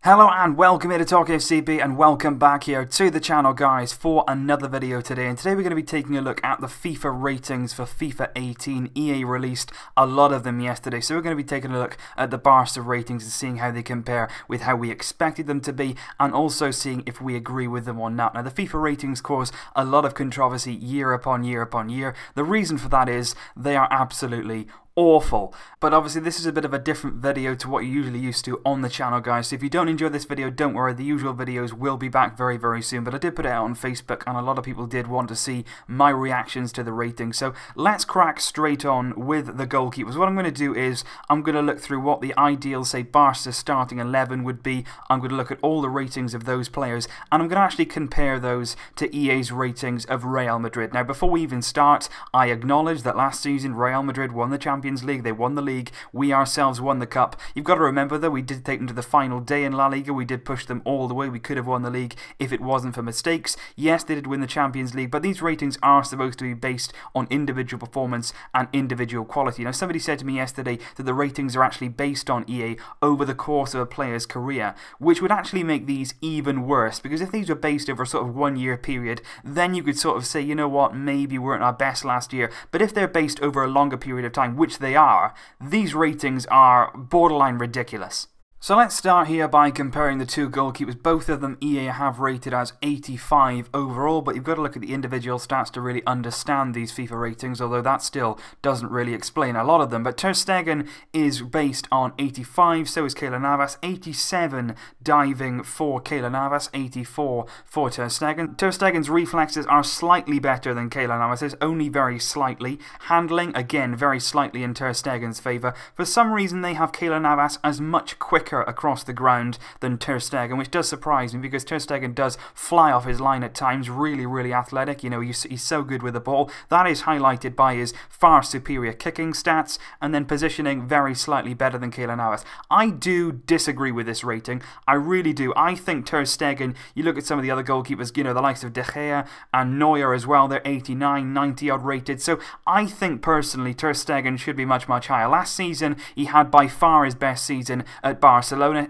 Hello and welcome here to Talk FCB and welcome back here to the channel, guys, for another video today. And today we're going to be taking a look at the FIFA ratings for FIFA 18. EA released a lot of them yesterday, so we're going to be taking a look at the Barca ratings and seeing how they compare with how we expected them to be, and also seeing if we agree with them or not. Now, the FIFA ratings cause a lot of controversy year upon year upon year. The reason for that is they are absolutely awful. But obviously this is a bit of a different video to what you're usually used to on the channel, guys. So if you don't enjoy this video, don't worry, the usual videos will be back very, very soon. But I did put it out on Facebook and a lot of people did want to see my reactions to the ratings. So let's crack straight on with the goalkeepers. What I'm going to do is I'm going to look through what the ideal, say, Barca starting 11 would be. I'm going to look at all the ratings of those players and I'm going to actually compare those to EA's ratings of Real Madrid. Now, before we even start, I acknowledge that last season Real Madrid won the Champions League, they won the league, we ourselves won the cup. You've got to remember though, we did take them to the final day in La Liga, we did push them all the way, we could have won the league if it wasn't for mistakes. Yes, they did win the Champions League, but these ratings are supposed to be based on individual performance and individual quality. Now, somebody said to me yesterday that the ratings are actually based on EA over the course of a player's career, which would actually make these even worse, because if these were based over a sort of 1 year period, then you could sort of say, you know what, maybe we weren't our best last year. But if they're based over a longer period of time, which they are, these ratings are borderline ridiculous. So let's start here by comparing the two goalkeepers. Both of them EA have rated as 85 overall, but you've got to look at the individual stats to really understand these FIFA ratings, although that still doesn't really explain a lot of them. But Ter Stegen is based on 85, so is Keylor Navas. 87 diving for Keylor Navas, 84 for Ter Stegen. Ter Stegen's reflexes are slightly better than Keylor Navas's, only very slightly. Handling, again, very slightly in Ter Stegen's favour. For some reason, they have Keylor Navas as much quicker across the ground than Ter Stegen, which does surprise me because Ter Stegen does fly off his line at times, really athletic. You know, he's so good with the ball. That is highlighted by his far superior kicking stats, and then positioning very slightly better than Keylor Navas. I do disagree with this rating. I really do. I think Ter Stegen, you look at some of the other goalkeepers, you know, the likes of De Gea and Neuer as well, they're 89, 90 odd rated. So I think personally Ter Stegen should be much higher. Last season he had by far his best season at Barcelona.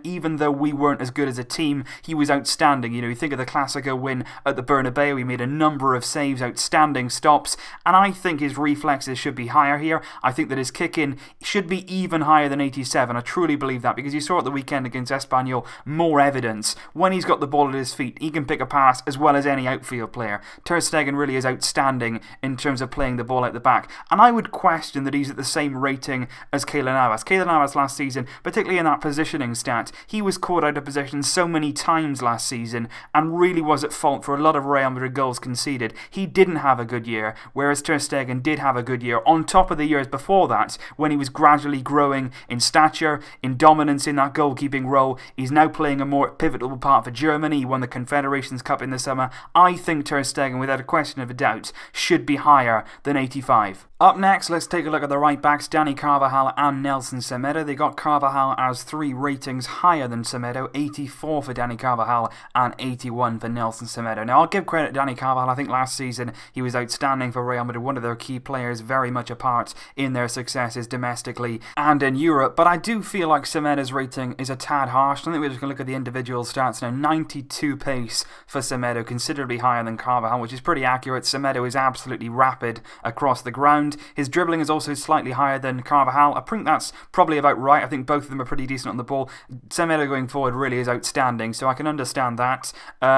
Even though we weren't as good as a team, he was outstanding. You know, you think of the Clásico win at the Bernabeu, he made a number of saves, outstanding stops, and I think his reflexes should be higher here. I think that his kick-in should be even higher than 87. I truly believe that, because you saw at the weekend against Espanyol more evidence. When he's got the ball at his feet, he can pick a pass as well as any outfield player. Ter Stegen really is outstanding in terms of playing the ball out the back, and I would question that he's at the same rating as Keylor Navas. Keylor Navas last season, particularly in that positioning stat, he was caught out of position so many times last season and really was at fault for a lot of Real Madrid goals conceded. He didn't have a good year, whereas Ter Stegen did have a good year on top of the years before that when he was gradually growing in stature, in dominance in that goalkeeping role. He's now playing a more pivotal part for Germany. He won the Confederations Cup in the summer. I think Ter Stegen, without a question of a doubt, should be higher than 85. Up next, let's take a look at the right backs, Dani Carvajal and Nelson Semedo. They got Carvajal as 3 ratings higher than Semedo, 84 for Dani Carvajal and 81 for Nelson Semedo. Now, I'll give credit to Dani Carvajal. I think last season he was outstanding for Real Madrid, one of their key players, very much a part in their successes domestically and in Europe. But I do feel like Semedo's rating is a tad harsh. I think we're just going to look at the individual stats now. 92 pace for Semedo, considerably higher than Carvajal, which is pretty accurate. Semedo is absolutely rapid across the ground. His dribbling is also slightly higher than Carvajal. I think that's probably about right. I think both of them are pretty decent on the ball. Semedo going forward really is outstanding, so I can understand that.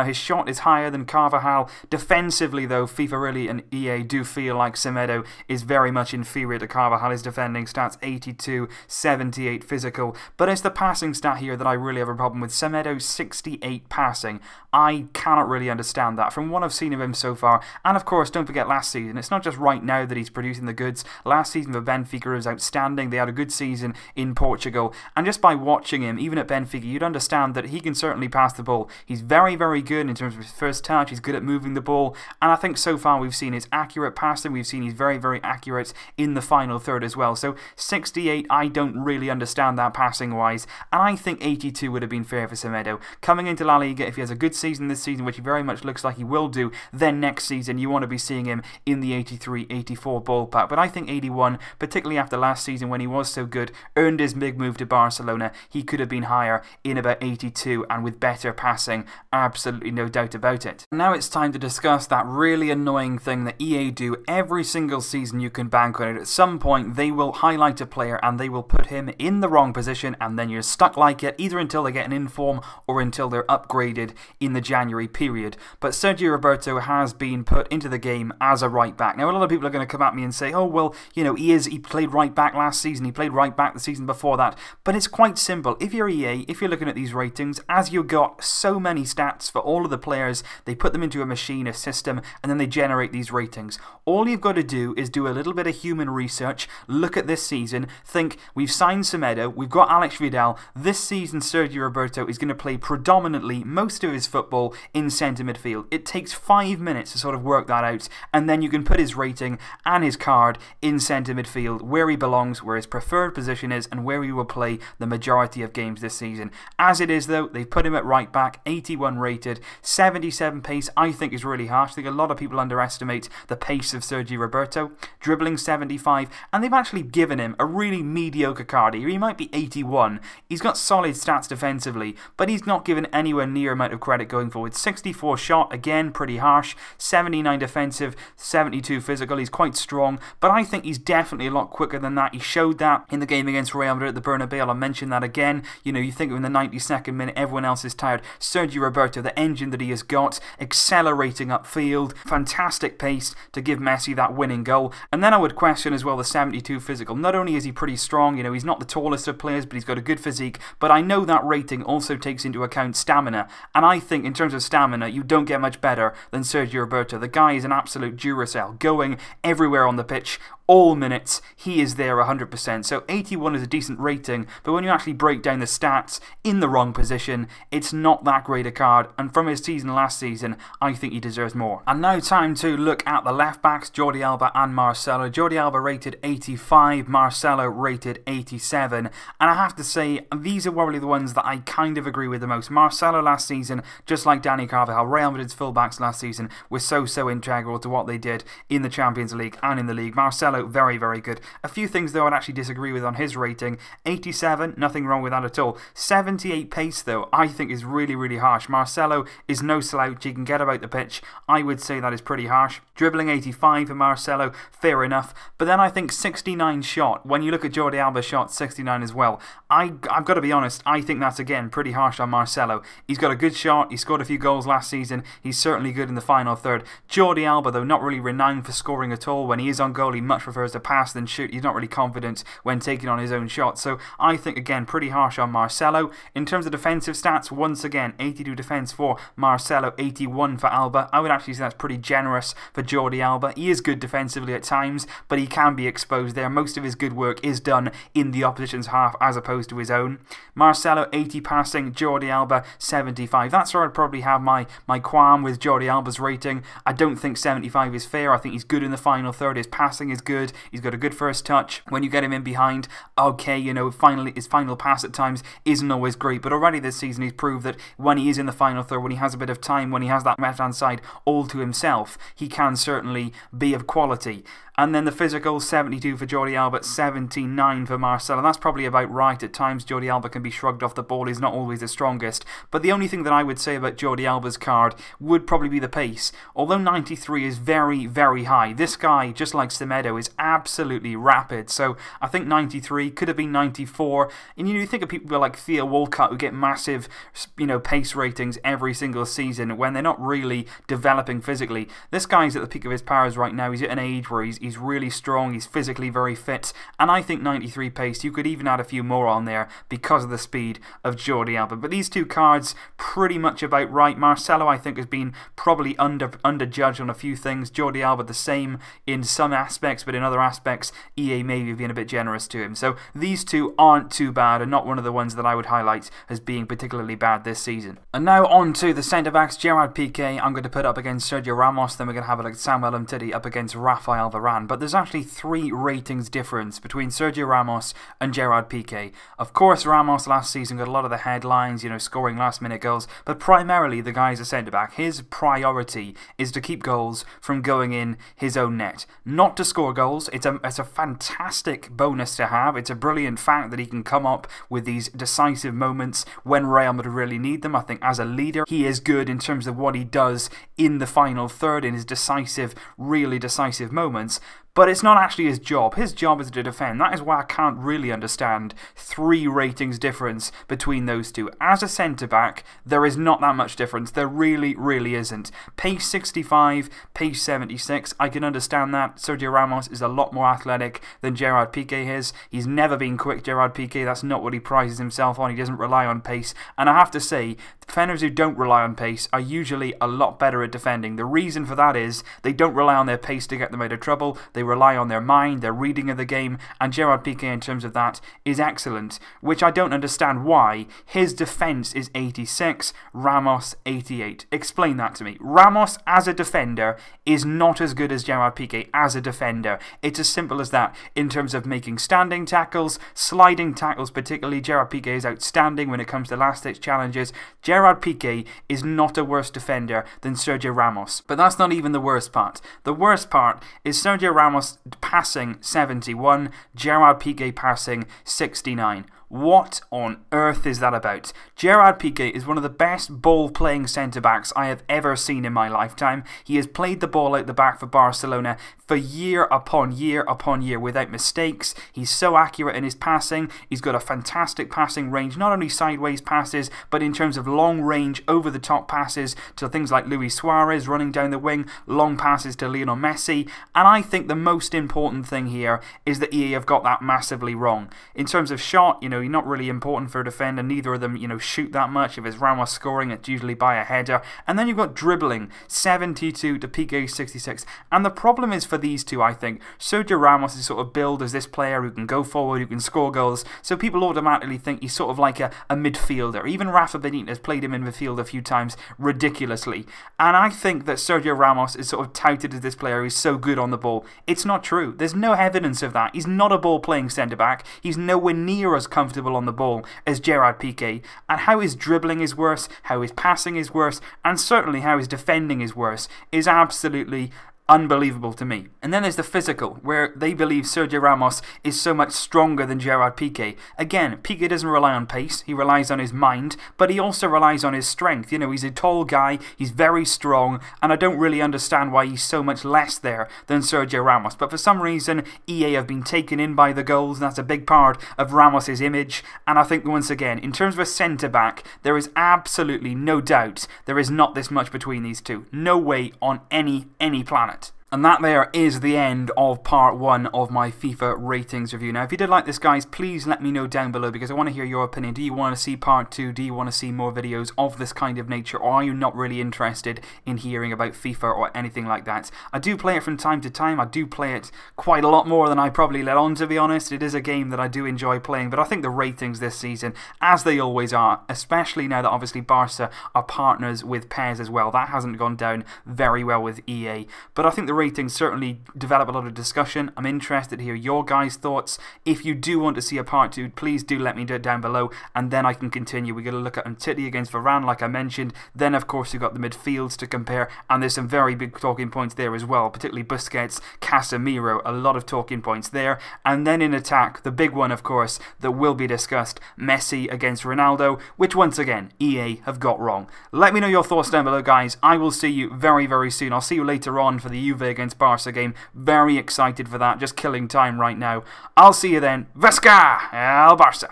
His shot is higher than Carvajal. Defensively, though, FIFA really and EA do feel like Semedo is very much inferior to Carvajal. His defending stats 82, 78 physical. But it's the passing stat here that I really have a problem with. Semedo 68 passing. I cannot really understand that from what I've seen of him so far. And of course, don't forget last season. It's not just right now that he's producing the goods. Last season for Benfica was outstanding. They had a good season in Portugal. And just by watching him, even at Benfica, you'd understand that he can certainly pass the ball. He's very good in terms of his first touch. He's good at moving the ball. And I think so far we've seen his accurate passing. We've seen he's very accurate in the final third as well. So 68, I don't really understand that passing-wise. And I think 82 would have been fair for Semedo. Coming into La Liga, if he has a good season this season, which he very much looks like he will do, then next season you want to be seeing him in the 83, 84 ballpark. ballpark, but I think 81, particularly after last season when he was so good, earned his big move to Barcelona. He could have been higher in about 82, and with better passing, absolutely no doubt about it. Now it's time to discuss that really annoying thing that EA do every single season. You can bank on it. At some point they will highlight a player and they will put him in the wrong position, and then you're stuck like it either until they get an inform or until they're upgraded in the January period. But Sergio Roberto has been put into the game as a right back. Now a lot of people are going to come at me and say, oh well, you know, he played right back last season, he played right back the season before that. But it's quite simple. If you're EA, if you're looking at these ratings, as you got so many stats for all of the players, they put them into a machine, a system, and then they generate these ratings. All you've got to do is do a little bit of human research, look at this season, think, we've signed Semedo, we've got Alex Vidal, this season Sergio Roberto is going to play predominantly most of his football in centre midfield. It takes 5 minutes to sort of work that out, and then you can put his rating and his card in centre midfield, where he belongs, where his preferred position is, and where he will play the majority of games this season. As it is though, they've put him at right back, 81 rated, 77 pace, I think is really harsh. I think a lot of people underestimate the pace of Sergio Roberto. Dribbling 75, and they've actually given him a really mediocre card here. He might be 81. He's got solid stats defensively, but he's not given anywhere near amount of credit going forward. 64 shot, again, pretty harsh. 79 defensive, 72 physical. He's quite strong, but I think he's definitely a lot quicker than that. He showed that in the game against Real Madrid at the Bernabeu. I'll mention that again. You know, you think in the 92nd minute, everyone else is tired. Sergio Roberto, the engine that he has got, accelerating upfield, fantastic pace to give Messi that winning goal. And then I would question as well the 72 physical. Not only is he pretty strong, you know, he's not the tallest of players, but he's got a good physique. But I know that rating also takes into account stamina. And I think in terms of stamina, you don't get much better than Sergio Roberto. The guy is an absolute Duracell, going everywhere on the pitch. All minutes, he is there 100%. So 81 is a decent rating, but when you actually break down the stats in the wrong position, it's not that great a card. And from his season last season, I think he deserves more. And now time to look at the left backs, Jordi Alba and Marcelo. Jordi Alba rated 85, Marcelo rated 87. And I have to say, these are probably the ones that I kind of agree with the most. Marcelo last season, just like Dani Carvajal, Real Madrid's fullbacks last season, were so integral to what they did in the Champions League and in the league. Marcelo, very, very good. A few things though I'd actually disagree with on his rating. 87, nothing wrong with that at all. 78 pace though, I think is really, really harsh. Marcelo is no slouch, he can get about the pitch. I would say that is pretty harsh. Dribbling 85 for Marcelo, fair enough. But then I think 69 shot, when you look at Jordi Alba's shot, 69 as well. I've got to be honest, I think that's again pretty harsh on Marcelo. He's got a good shot, he scored a few goals last season, he's certainly good in the final third. Jordi Alba though, not really renowned for scoring at all. When he is on goal, he much prefers to pass than shoot. He's not really confident when taking on his own shot. So I think again pretty harsh on Marcelo. In terms of defensive stats, once again 82 defence for Marcelo, 81 for Alba. I would actually say that's pretty generous for Jordi Alba. He is good defensively at times, but he can be exposed there. Most of his good work is done in the opposition's half as opposed to his own. Marcelo 80 passing, Jordi Alba 75. That's where I'd probably have my qualm with Jordi Alba's rating. I don't think 75 is fair. I think he's good in the final third. His passing is good. He's got a good first touch. When you get him in behind, okay, you know, finally his final pass at times isn't always great, but already this season he's proved that when he is in the final third, when he has a bit of time, when he has that left hand side all to himself, he can certainly be of quality. And then the physical, 72 for Jordi Alba, 79 for Marcelo. That's probably about right. At times Jordi Alba can be shrugged off the ball. He's not always the strongest. But the only thing that I would say about Jordi Alba's card would probably be the pace. Although 93 is very, very high, this guy, just like Semedo, is absolutely rapid. So I think 93 could have been 94. And you think of people like Theo Walcott who get massive, you know, pace ratings every single season when they're not really developing physically. This guy's at the peak of his powers right now. He's at an age where he's really strong, he's physically very fit, and I think 93 pace, you could even add a few more on there because of the speed of Jordi Alba. But these two cards, pretty much about right. Marcelo, I think, has been probably underjudged on a few things. Jordi Alba the same in some aspects, but in other aspects, EA maybe have been a bit generous to him. So these two aren't too bad, and not one of the ones that I would highlight as being particularly bad this season. And now on to the centre-backs. Gerard Piqué, I'm going to put up against Sergio Ramos, then we're going to have a look at Samuel Umtiti up against Rafael Varane. Varane, but there's actually 3 ratings difference between Sergio Ramos and Gerard Piqué. Of course, Ramos last season got a lot of the headlines, you know, scoring last-minute goals, but primarily the guy's a centre-back. His priority is to keep goals from going in his own net, not to score goals. It's a fantastic bonus to have. It's a brilliant fact that he can come up with these decisive moments when Real Madrid really need them. I think as a leader, he is good in terms of what he does in the final third, in his decisive, really decisive moments. But it's not actually his job. His job is to defend. That is why I can't really understand 3 ratings difference between those two. As a centre-back, there is not that much difference. There really, really isn't. Pace 65, pace 76, I can understand that. Sergio Ramos is a lot more athletic than Gerard Piqué is. He's never been quick, Gerard Piqué. That's not what he prides himself on. He doesn't rely on pace. And I have to say, defenders who don't rely on pace are usually a lot better at defending. The reason for that is they don't rely on their pace to get them out of trouble. They rely on their mind, their reading of the game, and Gerard Piqué in terms of that is excellent, which I don't understand why. His defence is 86, Ramos 88. Explain that to me. Ramos as a defender is not as good as Gerard Piqué as a defender. It's as simple as that. In terms of making standing tackles, sliding tackles particularly, Gerard Piqué is outstanding when it comes to last-ditch challenges. Gerard Piqué is not a worse defender than Sergio Ramos. But that's not even the worst part. The worst part is Sergio Ramos passing 71, Gerard Piqué passing 69. What on earth is that about? Gerard Piqué is one of the best ball-playing centre-backs I have ever seen in my lifetime. He has played the ball out the back for Barcelona for year upon year upon year without mistakes. He's so accurate in his passing. He's got a fantastic passing range, not only sideways passes, but in terms of long-range, over-the-top passes to things like Luis Suarez running down the wing, long passes to Lionel Messi. And I think the most important thing here is that EA have got that massively wrong. In terms of shot, you know, you're not really important for a defender. Neither of them, you know, shoot that much. If it's Ramos scoring, it's usually by a header. And then you've got dribbling, 72 to Piqué 66. And the problem is for these two, I think, Sergio Ramos is sort of billed as this player who can go forward, who can score goals. So people automatically think he's sort of like a midfielder. Even Rafa Benitez played him in midfield a few times ridiculously. And I think that Sergio Ramos is sort of touted as this player who's so good on the ball. It's not true. There's no evidence of that. He's not a ball-playing centre-back. He's nowhere near as comfortable on the ball as Gerard Piqué, and how his dribbling is worse, how his passing is worse, and certainly how his defending is worse is absolutely unbelievable to me. And then there's the physical, where they believe Sergio Ramos is so much stronger than Gerard Piqué. Again, Piqué doesn't rely on pace, he relies on his mind, but he also relies on his strength. You know, he's a tall guy, he's very strong, and I don't really understand why he's so much less there than Sergio Ramos. But for some reason, EA have been taken in by the goals, and that's a big part of Ramos' image. And I think, once again, in terms of a centre-back, there is absolutely no doubt there is not this much between these two. No way on any planet. And that there is the end of part 1 of my FIFA ratings review. Now, if you did like this, guys, please let me know down below, because I want to hear your opinion. Do you want to see part 2? Do you want to see more videos of this kind of nature? Or are you not really interested in hearing about FIFA or anything like that? I do play it from time to time. I do play it quite a lot more than I probably let on, to be honest. It is a game that I do enjoy playing, but I think the ratings this season, as they always are, especially now that obviously Barca are partners with PES as well, that hasn't gone down very well with EA. But I think the ratings certainly develop a lot of discussion. I'm interested to hear your guys' thoughts. If you do want to see a part 2, please do let me know down below, and then I can continue. We're going to look at Umtiti against Varane, like I mentioned. Then, of course, you've got the midfields to compare, and there's some very big talking points there as well, particularly Busquets, Casemiro, a lot of talking points there. And then in attack, the big one, of course, that will be discussed, Messi against Ronaldo, which, once again, EA have got wrong. Let me know your thoughts down below, guys. I will see you very, very soon. I'll see you later on for the Juve against Barca game. Very excited for that. Just killing time right now. I'll see you then. Vesca! El Barça!